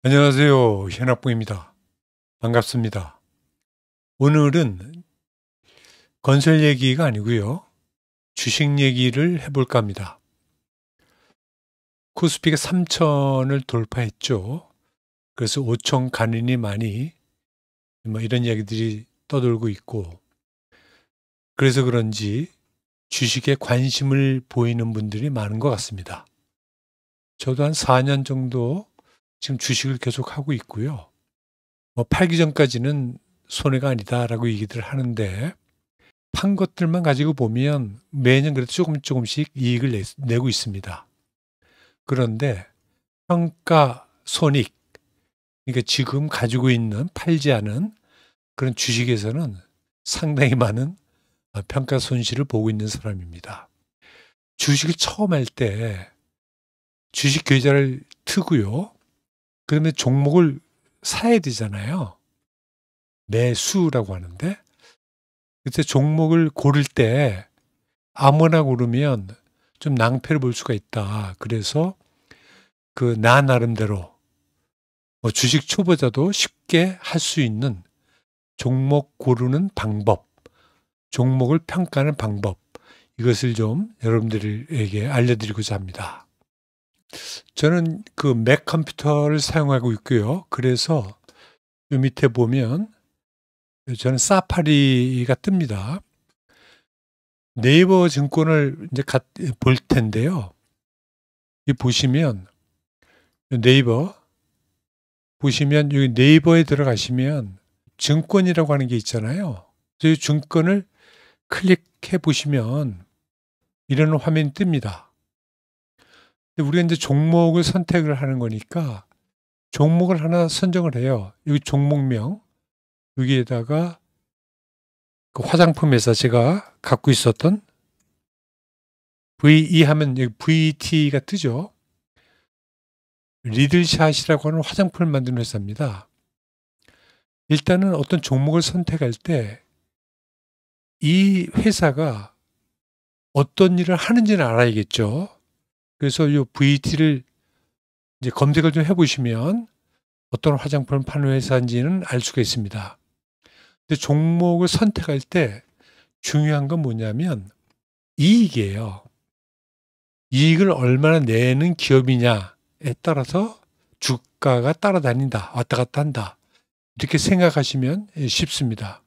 안녕하세요. 현학부입니다. 반갑습니다. 오늘은 건설 얘기가 아니고요. 주식 얘기를 해볼까 합니다. 코스피가 3천을 돌파했죠. 그래서 5천 가느니 많이 이런 이야기들이 떠돌고 있고, 그래서 그런지 주식에 관심을 보이는 분들이 많은 것 같습니다. 저도 한 4년 정도 지금 주식을 계속 하고 있고요. 팔기 전까지는 손해가 아니다라고 얘기들 하는데, 판 것들만 가지고 보면 매년 그래도 조금씩 이익을 내고 있습니다. 그런데 평가 손익, 그러니까 지금 가지고 있는 팔지 않은 그런 주식에서는 상당히 많은 평가 손실을 보고 있는 사람입니다. 주식을 처음 할 때 주식 계좌를 트고요. 그러면 종목을 사야 되잖아요. 매수라고 하는데, 그때 종목을 고를 때 아무나 고르면 좀 낭패를 볼 수가 있다. 그래서 나 나름대로 주식 초보자도 쉽게 할 수 있는 종목 고르는 방법, 종목을 평가하는 방법, 이것을 좀 여러분들에게 알려드리고자 합니다. 저는 맥 컴퓨터를 사용하고 있고요. 그래서 이 밑에 보면 저는 사파리가 뜹니다. 네이버 증권을 이제 볼 텐데요. 이 보시면 네이버 보시면 여기 네이버에 들어가시면 증권이라고 하는 게 있잖아요. 이 증권을 클릭해 보시면 이런 화면이 뜹니다. 우리가 이제 종목을 선택을 하는 거니까 종목을 하나 선정을 해요. 여기 종목명 여기에다가 그 화장품 회사 제가 갖고 있었던 VE 하면 여기 VT가 뜨죠. 리들샷이라고 하는 화장품을 만드는 회사입니다. 일단은 어떤 종목을 선택할 때 이 회사가 어떤 일을 하는지는 알아야겠죠. 그래서 이 VT를 이제 검색을 좀 해보시면 어떤 화장품을 파는 회사인지는 알 수가 있습니다. 근데 종목을 선택할 때 중요한 건 뭐냐면 이익이에요. 이익을 얼마나 내는 기업이냐에 따라서 주가가 따라다닌다, 왔다 갔다 한다. 이렇게 생각하시면 쉽습니다.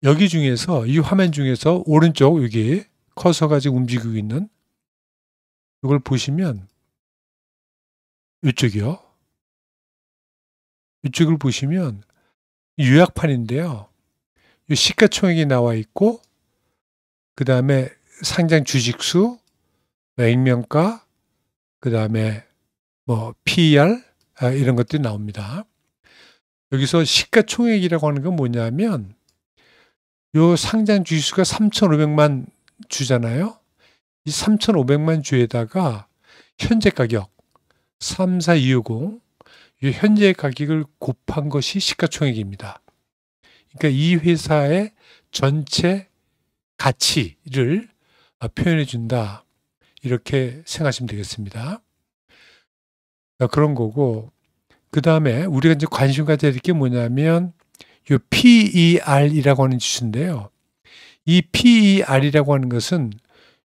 여기 중에서 이 화면 중에서 오른쪽 여기 커서가 지금 움직이고 있는 이걸 보시면 이쪽이요. 이쪽을 보시면 요약판인데요. 이 시가총액이 나와 있고 그다음에 상장 주식수, 액면가, 그다음에 PER 이런 것들이 나옵니다. 여기서 시가총액이라고 하는 건 뭐냐면 요 상장 주식수가 3,500만 주잖아요. 이 3,500만 주에다가 현재 가격 34250 이 현재 가격을 곱한 것이 시가총액입니다. 그러니까 이 회사의 전체 가치를 표현해 준다. 이렇게 생각하시면 되겠습니다. 그런 거고, 그 다음에 우리가 이제 관심 가져야 될 게 뭐냐면, 이 PER이라고 하는 지수인데요. 이 PER이라고 하는 것은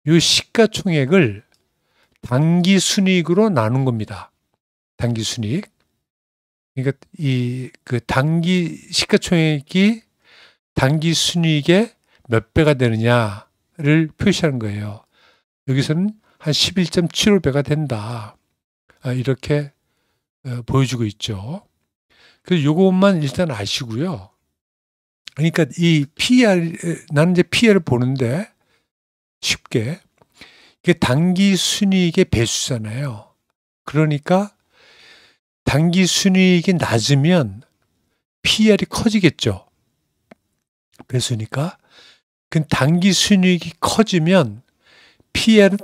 이 시가총액을 당기 순이익으로 나눈 겁니다. 당기 순이익. 그러니까 당기 시가총액이 당기 순이익의 몇 배가 되느냐를 표시하는 거예요. 여기서는 한 11.75배가 된다. 이렇게 보여주고 있죠. 그래서 요것만 일단 아시고요. 그러니까 이 PER, 나는 이제 PER을 보는데 쉽게 이게 당기 순이익의 배수잖아요. 그러니까 당기 순이익이 낮으면 PER이 커지겠죠. 배수니까. 그 당기 순이익이 커지면 PER은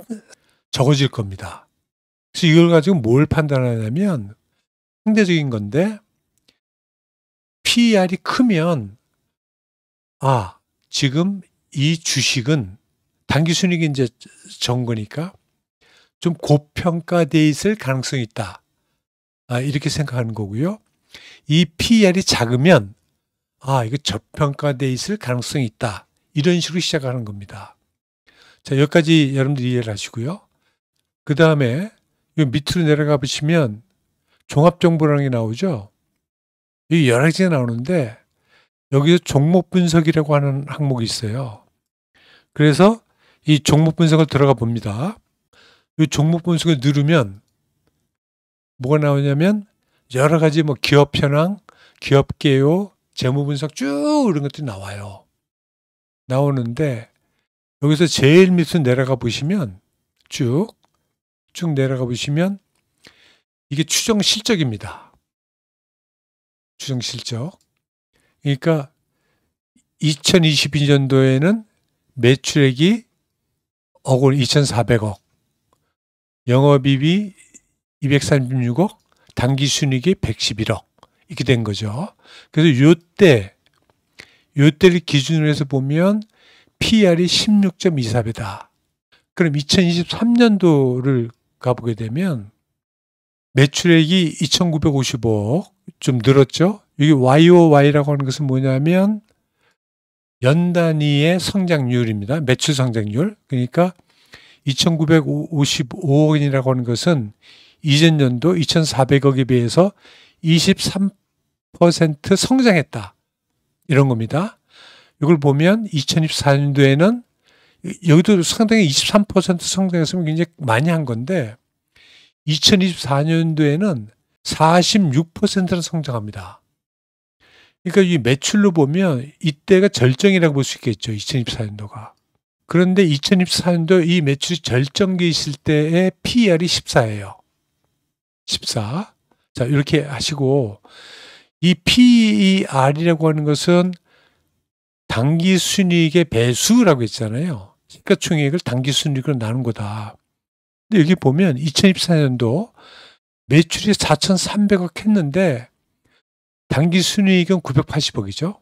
적어질 겁니다. 그래서 이걸 가지고 뭘 판단하냐면 상대적인 건데 PER이 크면 지금 이 주식은 당기 순이익이 이제 적은 거니까 좀 고평가돼 있을 가능성이 있다. 이렇게 생각하는 거고요. 이 PER이 작으면 이거 저평가돼 있을 가능성이 있다. 이런 식으로 시작하는 겁니다. 자, 여기까지 여러분들 이해를 하시고요. 그 다음에 밑으로 내려가 보시면 종합정보라는 게 나오죠. 여기 여러 가지가 나오는데 여기서 종목 분석이라고 하는 항목이 있어요. 그래서 이 종목 분석을 들어가 봅니다. 이 종목 분석을 누르면 뭐가 나오냐면 여러 가지 뭐 기업 현황, 기업 개요, 재무 분석 쭉 이런 것들이 나와요. 나오는데 여기서 제일 밑으로 내려가 보시면 쭉 내려가 보시면 이게 추정 실적입니다. 추정 실적. 그러니까 2022년도에는 매출액이 2,400억, 영업이익이 236억, 당기순이익이 111억 이렇게 된 거죠. 그래서 요때를 기준으로 해서 보면 PER이 16.24배다. 그럼 2023년도를 가보게 되면 매출액이 2,950억 좀 늘었죠. 여기 YOY라고 하는 것은 뭐냐면 연단위의 성장률입니다. 매출 성장률. 그러니까 2,955억이라고 하는 것은 이전 연도 2,400억에 비해서 23% 성장했다. 이런 겁니다. 이걸 보면 2024년도에는 여기도 상당히 23% 성장했으면 굉장히 많이 한 건데 2024년도에는 46%는 성장합니다. 그러니까 이 매출로 보면 이때가 절정이라고 볼 수 있겠죠. 2024년도가. 그런데 2024년도 이 매출이 절정기에 있을 때의 PER이 14예요. 14. 자, 이렇게 하시고 이 PER이라고 하는 것은 당기순이익의 배수라고 했잖아요. 시가총액을 당기순이익으로 나눈 거다. 근데 여기 보면 2024년도 매출이 4,300억 했는데 당기순이익은 980억이죠.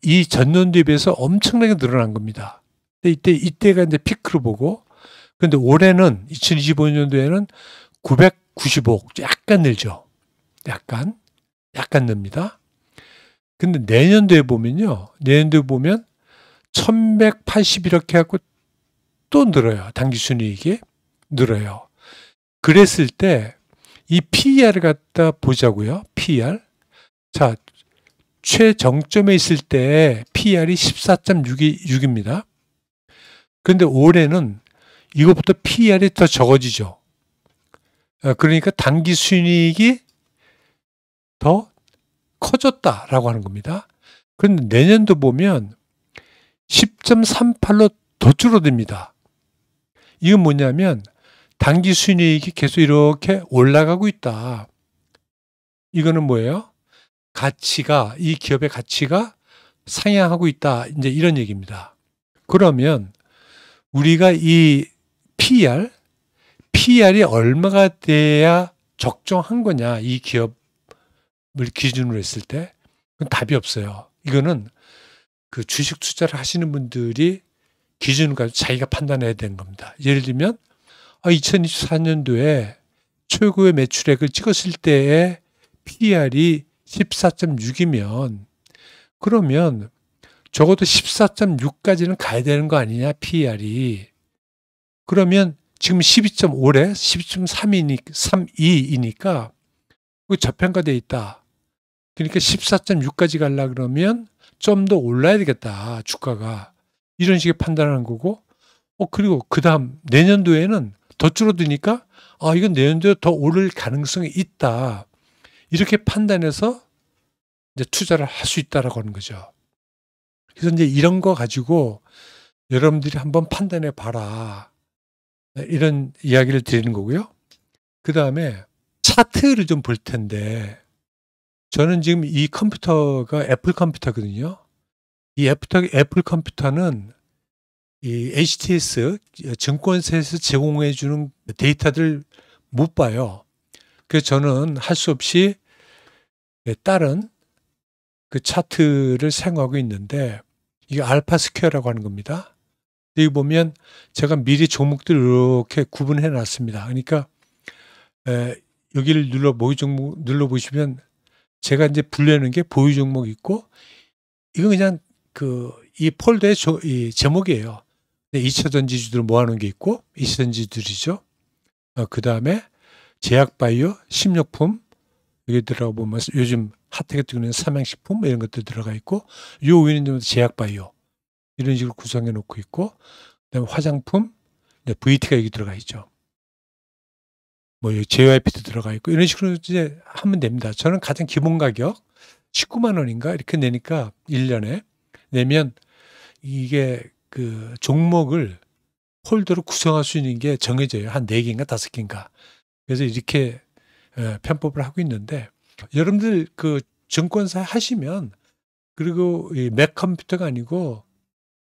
이 전년도에 비해서 엄청나게 늘어난 겁니다. 근데 이때가 이제 피크로 보고, 근데 올해는 2025년도에는 995억, 약간 늘죠. 약간 늡니다. 근데 내년도에 보면 1181억 해갖고 또 늘어요. 당기순이익이 늘어요. 그랬을 때 이 PER을 갖다 보자고요. PER. 자, 최정점에 있을 때 PER이 14.6입니다. 그런데 올해는 이것부터 PER이 더 적어지죠. 그러니까 당기순이익이 더 커졌다라고 하는 겁니다. 그런데 내년도 보면 10.38로 더 줄어듭니다. 이건 뭐냐면 당기순이익이 계속 이렇게 올라가고 있다. 이거는 뭐예요? 이 기업의 가치가 상향하고 있다. 이제 이런 얘기입니다. 그러면 우리가 이 PER이 얼마가 돼야 적정한 거냐, 이 기업을 기준으로 했을 때? 그건 답이 없어요. 이거는 그 주식 투자를 하시는 분들이 기준을 가지고 자기가 판단해야 되는 겁니다. 예를 들면 2024년도에 최고의 매출액을 찍었을 때의 PER이 14.6이면 그러면 적어도 14.6까지는 가야 되는 거 아니냐, PER이. 그러면 지금 12.5래 12.32이니까 저평가되어 있다. 그러니까 14.6까지 가려고 그러면 좀 더 올라야 되겠다, 주가가. 이런 식의 판단하는 거고, 그리고 그 다음 내년도에는 더 줄어드니까 이건 내년도에 더 오를 가능성이 있다. 이렇게 판단해서 이제 투자를 할 수 있다라고 하는 거죠. 그래서 이제 이런 거 가지고 여러분들이 한번 판단해 봐라. 이런 이야기를 드리는 거고요. 그 다음에 차트를 좀 볼 텐데, 저는 지금 이 컴퓨터가 애플 컴퓨터거든요. 이 애플 컴퓨터는 이 HTS 증권사에서 제공해 주는 데이터들 못 봐요. 그래서 저는 할 수 없이 다른 그 차트를 사용하고 있는데, 이게 알파 스퀘어라고 하는 겁니다. 여기 보면 제가 미리 종목들을 이렇게 구분해 놨습니다. 그러니까 여기를 보유 종목 눌러보시면 제가 이제 분류하는 게 보유 종목이 있고, 이건 그냥 이 폴더의 이 제목이에요. 2차 전지주들 모아놓은 게 있고, 2차 전지주들이죠. 그 다음에 제약바이오, 식료품, 여기 들어가 보면 요즘 핫하게 뜨고 있는 삼양식품 이런 것들 들어가 있고, 요 위는 좀 제약바이오 이런 식으로 구성해 놓고 있고, 그다음에 화장품, VT가 여기 들어가 있죠. 뭐 여기 JYP도 들어가 있고 이런 식으로 이제 하면 됩니다. 저는 가장 기본 가격 19만 원인가 이렇게 내니까 1년에 내면 이게 종목을 홀더로 구성할 수 있는 게 정해져요. 한 4개인가 5개인가. 그래서 이렇게 편법을 하고 있는데, 여러분들 증권사 하시면, 그리고 이 맥 컴퓨터가 아니고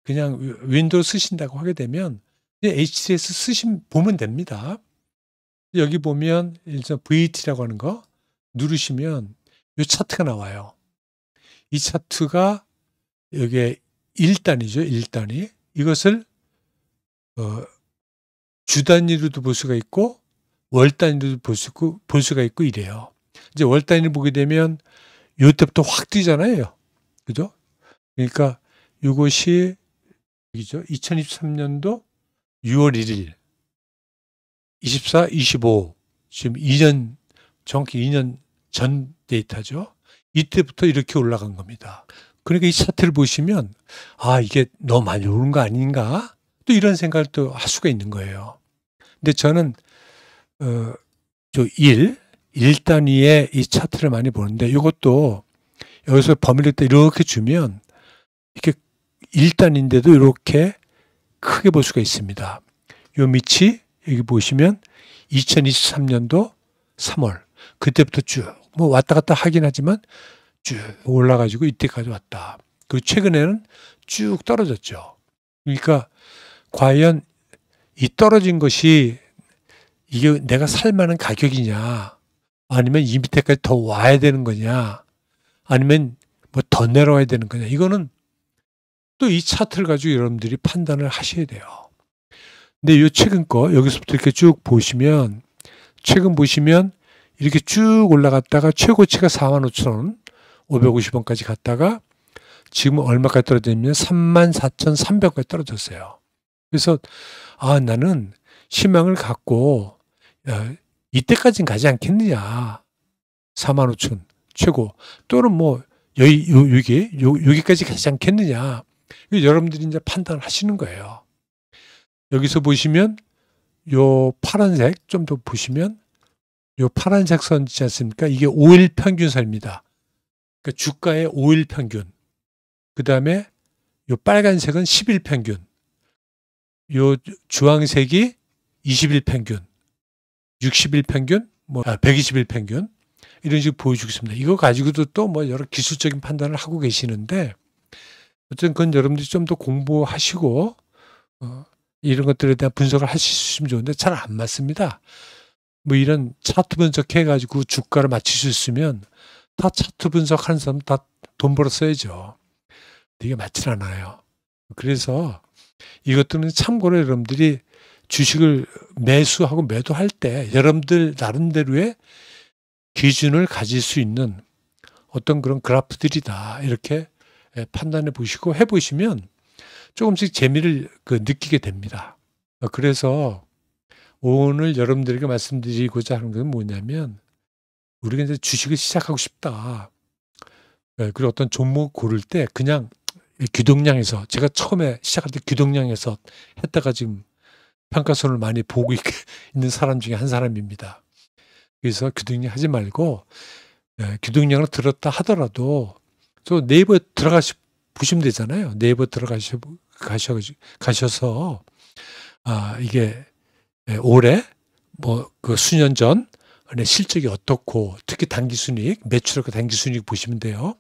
그냥 윈도우 쓰신다고 하게 되면 HCS 보면 됩니다. 여기 보면 일단 VT라고 하는 거 누르시면 이 차트가 나와요. 이 차트가 여기에 1단위죠. 1단위. 이것을 주 단위로도 볼 수가 있고 월 단위로도 볼 수가 있고 이래요. 이제 월 단위를 보게 되면 요때부터 확 뛰잖아요. 그죠? 그러니까 이것이 여기죠. 2023년도 6월 1일 24, 25 지금 2년 정확히 2년 전 데이터죠. 이때부터 이렇게 올라간 겁니다. 그러니까 이 차트를 보시면 이게 너무 많이 오른 거 아닌가? 또 이런 생각을 또 할 수가 있는 거예요. 근데 저는 1단위의 이 차트를 많이 보는데, 이것도 여기서 범위를 때 이렇게 주면 이렇게 1단인데도 이렇게 크게 볼 수가 있습니다. 요 밑이 여기 보시면 2023년도 3월 그때부터 쭉 뭐 왔다 갔다 하긴 하지만 쭉 올라가지고 이때까지 왔다. 그리고 최근에는 쭉 떨어졌죠. 그러니까 과연 이 떨어진 것이 이게 내가 살 만한 가격이냐, 아니면 이 밑에까지 더 와야 되는 거냐, 아니면 뭐 더 내려와야 되는 거냐, 이거는 또 이 차트를 가지고 여러분들이 판단을 하셔야 돼요. 근데 이 최근 거 여기서부터 이렇게 쭉 보시면, 최근 보시면 이렇게 쭉 올라갔다가 최고치가 45,000원 550원까지 갔다가 지금 얼마까지 떨어졌냐면 34,300원까지 떨어졌어요. 그래서 나는 희망을 갖고 이때까지는 가지 않겠느냐, 45,000 최고, 또는 뭐 여기까지 가지 않겠느냐, 여러분들이 이제 판단을 하시는 거예요. 여기서 보시면 요 파란색 좀 더 보시면 요 파란색 선 있지 않습니까? 이게 5일 평균선입니다. 그러니까 주가의 5일 평균. 그 다음에 요 빨간색은 10일 평균. 요 주황색이 20일 평균, 60일 평균, 120일 평균 이런 식으로 보여주고 있습니다. 이거 가지고도 또 뭐 여러 기술적인 판단을 하고 계시는데, 어쨌든 그건 여러분들이 좀 더 공부하시고 이런 것들에 대한 분석을 하시면 좋은데 잘 안 맞습니다. 뭐 이런 차트 분석해가지고 주가를 맞출 수 있으면 다 차트 분석하는 사람 다 돈 벌어 써야죠. 이게 맞질 않아요. 그래서 이것들은 참고로 여러분들이 주식을 매수하고 매도할 때 여러분들 나름대로의 기준을 가질 수 있는 어떤 그런 그래프들이다, 이렇게 판단해 보시고 해보시면 조금씩 재미를 느끼게 됩니다. 그래서 오늘 여러분들에게 말씀드리고자 하는 것은 뭐냐면, 우리가 이제 주식을 시작하고 싶다. 그리고 어떤 종목 고를 때 그냥 귀동량에서, 제가 처음에 시작할 때 귀동량에서 했다가 지금 평가손을 많이 보고 있는 사람 중에 한 사람입니다. 그래서 귀동량 하지 말고, 귀동량을 들었다 하더라도 저 네이버에 보시면 되잖아요. 네이버 가셔서 이게 올해 수년 전 실적이 어떻고, 특히 단기순이익, 매출하고 단기순이익 보시면 돼요.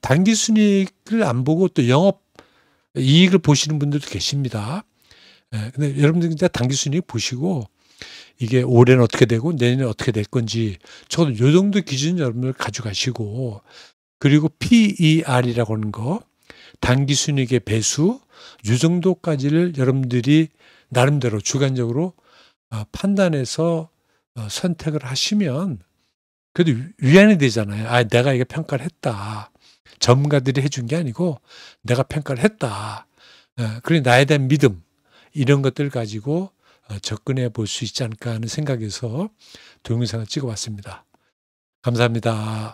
단기순이익을 안 보고 또 영업 이익을 보시는 분들도 계십니다. 근데 여러분들 이제 단기순이익 보시고 이게 올해는 어떻게 되고 내년에 어떻게 될 건지 적어도 요 정도 기준 여러분들 가져가시고, 그리고 PER이라고 하는 거, 단기순이익의 배수, 요 정도까지를 여러분들이 나름대로 주관적으로 판단해서 선택을 하시면 그래도 위안이 되잖아요. '아 내가 이게 평가를 했다. 전문가들이 해준 게 아니고 내가 평가를 했다.' 그리고 나에 대한 믿음 이런 것들 가지고 접근해 볼 수 있지 않을까 하는 생각에서 동영상을 찍어 봤습니다. 감사합니다.